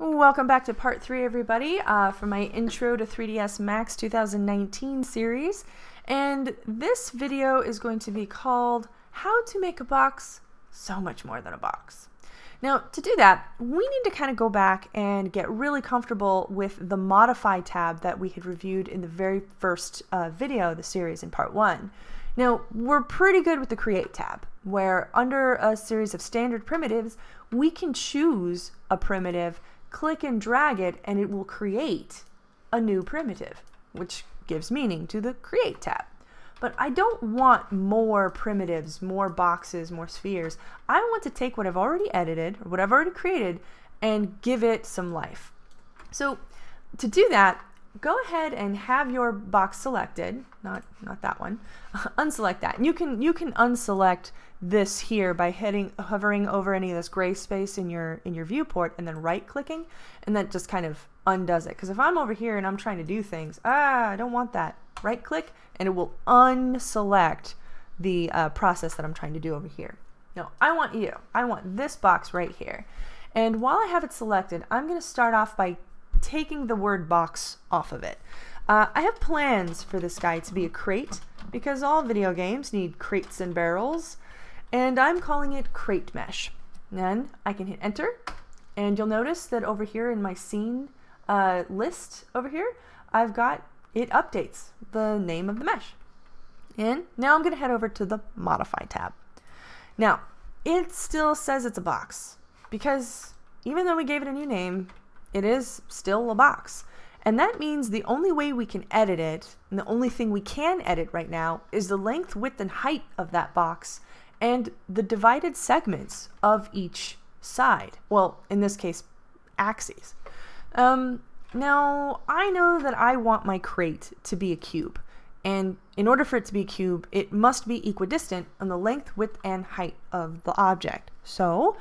Welcome back to part 3, everybody, for my Intro to 3ds Max 2019 series. And this video is going to be called How to Make a Box So Much More Than a Box. Now, to do that, we need to kind of go back and get really comfortable with the Modify tab that we had reviewed in the very first video of the series in part 1. Now, we're pretty good with the Create tab, where under a series of standard primitives, we can choose a primitive, click and drag it, and it will create a new primitive, which gives meaning to the Create tab. But I don't want more primitives, more boxes, more spheres. I want to take what I've already edited, or what I've already created, and give it some life. So to do that, go ahead and have your box selected, not that one, unselect that. And you can unselect this here by hovering over any of this gray space in your viewport and then right clicking, and that just kind of undoes it. Because if I'm over here and I'm trying to do things, I don't want that. Right click and it will unselect the process that I'm trying to do over here. No, I want this box right here. And while I have it selected, I'm going to start off by taking the word box off of it. I have plans for this guy to be a crate because all video games need crates and barrels, and I'm calling it Crate Mesh. Then I can hit enter, and you'll notice that over here in my scene list over here, I've got it updates the name of the mesh. And now I'm going to head over to the Modify tab. Now, it still says it's a box because even though we gave it a new name, it is still a box. And that means the only way we can edit it, and the only thing we can edit right now, is the length, width, and height of that box and the divided segments of each side. Well, in this case, axes. Now, I know that I want my crate to be a cube. And in order for it to be a cube, it must be equidistant on the length, width, and height of the object. So,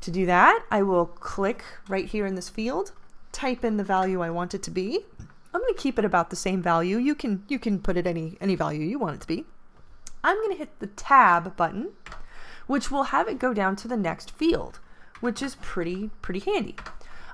to do that, I will click right here in this field, type in the value I want it to be. I'm going to keep it about the same value. You can put it any value you want it to be. I'm going to hit the Tab button, which will have it go down to the next field, which is pretty handy.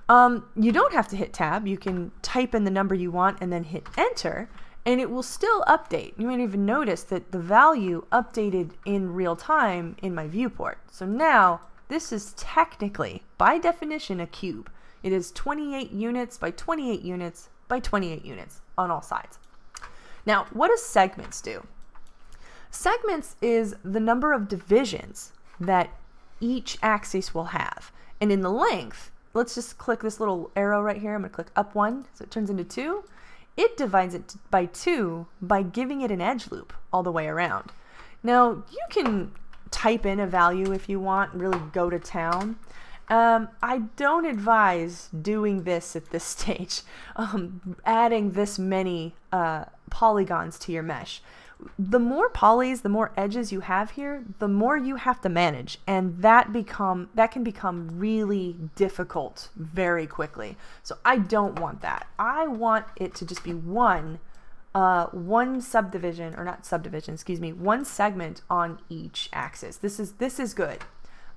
You don't have to hit Tab. You can type in the number you want and then hit Enter, and it will still update. You might even notice that the value updated in real time in my viewport. So now, this is technically, by definition, a cube. It is 28 units by 28 units by 28 units on all sides. Now, what do segments do? Segments is the number of divisions that each axis will have. And in the length, let's just click this little arrow right here. I'm going to click up 1, so it turns into 2. It divides it by 2 by giving it an edge loop all the way around. Now, you can type in a value if you want, really go to town. I don't advise doing this at this stage, adding this many polygons to your mesh. The more polys, the more edges you have here, the more you have to manage, and that can become really difficult very quickly. So I don't want that. I want it to just be one subdivision, or not subdivision, excuse me, one segment on each axis. This is good.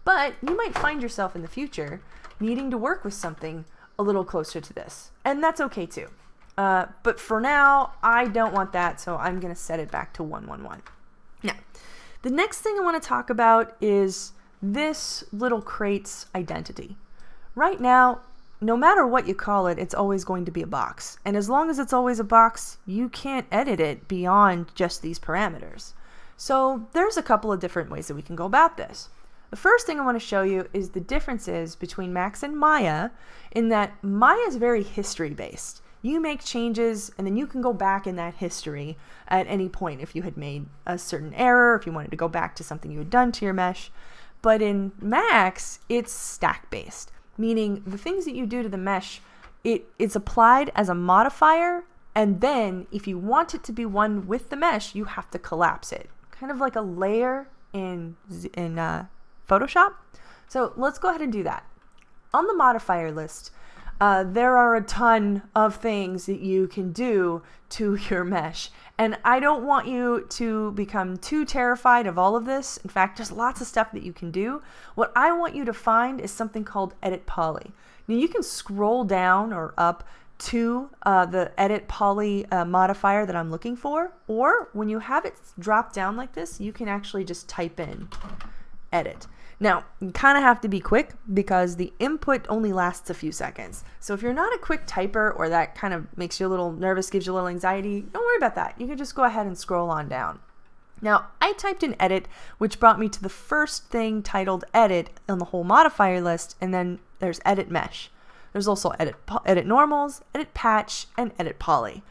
But you might find yourself in the future needing to work with something a little closer to this, and that's okay too. But for now, I don't want that, so I'm going to set it back to 111. Now, the next thing I want to talk about is this little crate's identity. Right now, no matter what you call it, it's always going to be a box. And as long as it's always a box, you can't edit it beyond just these parameters. So there's a couple of different ways that we can go about this. The first thing I want to show you is the differences between Max and Maya, in that Maya is very history-based. You make changes, and then you can go back in that history at any point if you had made a certain error, if you wanted to go back to something you had done to your mesh. But in Max, it's stack-based, meaning the things that you do to the mesh, it's applied as a modifier, and then if you want it to be one with the mesh, you have to collapse it. Kind of like a layer in Photoshop. So let's go ahead and do that. On the modifier list, there are a ton of things that you can do to your mesh, and I don't want you to become too terrified of all of this. In fact, there's lots of stuff that you can do. What I want you to find is something called Edit Poly. Now you can scroll down or up to the Edit Poly modifier that I'm looking for, or when you have it drop down like this, you can actually just type in edit. Now, you kind of have to be quick because the input only lasts a few seconds. So if you're not a quick typer, or that kind of makes you a little nervous, gives you a little anxiety, don't worry about that. You can just go ahead and scroll on down. Now, I typed in edit, which brought me to the first thing titled edit on the whole modifier list, and then there's edit mesh. There's also edit normals, edit patch, and edit poly.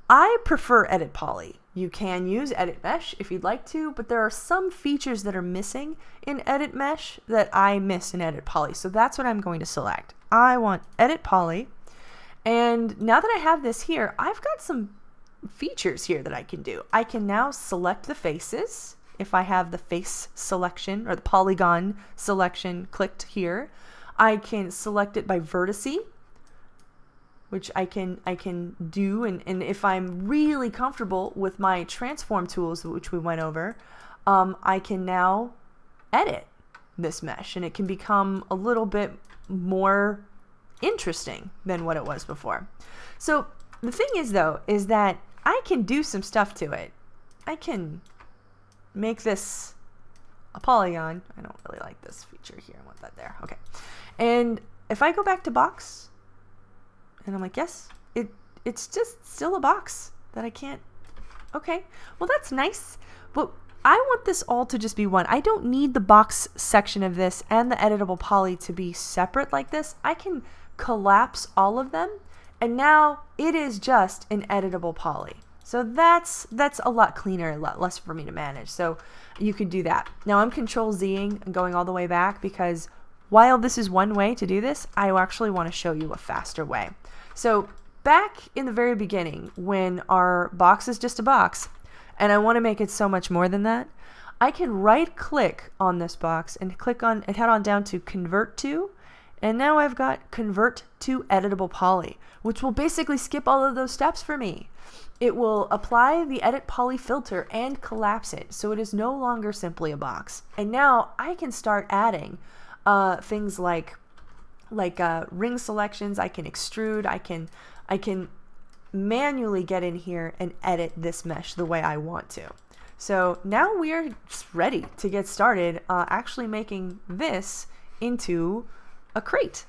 I prefer edit poly. You can use edit mesh if you'd like to, but there are some features that are missing in edit mesh that I miss in edit poly. So that's what I'm going to select. I want edit poly. And now that I have this here, I've got some features here that I can do. I can now select the faces if I have the face selection or the polygon selection clicked here. I can select it by vertice, which I can do, and if I'm really comfortable with my transform tools, which we went over, I can now edit this mesh, and it can become a little bit more interesting than what it was before. So the thing is, though, is that I can do some stuff to it. I can make this a polygon. I don't really like this feature here. I want that there. Okay. And if I go back to box, and I'm like, yes, it's just still a box that I can't. Okay, well, that's nice, but I want this all to just be one. I don't need the box section of this and the editable poly to be separate like this. I can collapse all of them, and now it is just an editable poly. So that's a lot cleaner, a lot less for me to manage. So you could do that. Now I'm Control-Zing and going all the way back, because while this is one way to do this, I actually want to show you a faster way. So back in the very beginning, when our box is just a box, and I want to make it so much more than that, I can right click on this box and click on and head on down to Convert To, and now I've got Convert to Editable Poly, which will basically skip all of those steps for me. It will apply the Edit Poly filter and collapse it, so it is no longer simply a box. And now I can start adding things like ring selections. I can extrude. I can manually get in here and edit this mesh the way I want to. So now we're ready to get started actually making this into a crate.